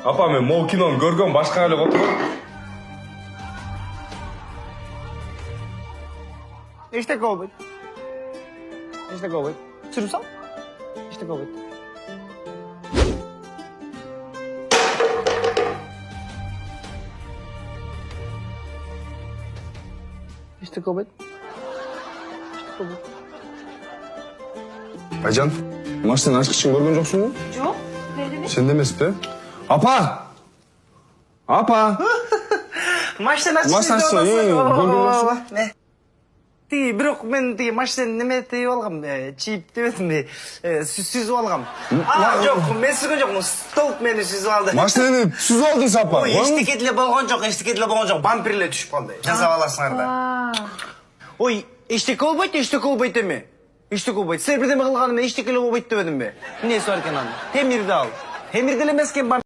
Апа, мен мол киноны көргөм, башка эле отурам. Eşte kovboy. İşte kovboy. Sürüp sal. İşte kovboy. İşte kovboy. İşte kovboy. Aycan, maçtan aşk için görgөн joksun mu? Yok. Nerede? Sen de emes be. Apa! Apa! Maçtan açsın. Maçtan açsın, görgön joksun. Ne? Тиги бирок мен тиги машинаны неме тип алгам, чип дебедимби, сүзүп алгам. Жок, мен сүзгөн жокмун, столб мени сүзүп алды. Машинаны сүзүп алдың сапа. Ой, эчтеке деле болгон жок, эчтеке деле болгон жок, бамперлер түшүп калды. Жасап аласыңар да. Ой, эчтеке болбойт эми. Эчтеке болбойт. Силер бирдеме кылганы мен эчтеке эле болбойт дебедимби? Эмнеси бар экен анын? Темирди ал. Темир деле эмес экен.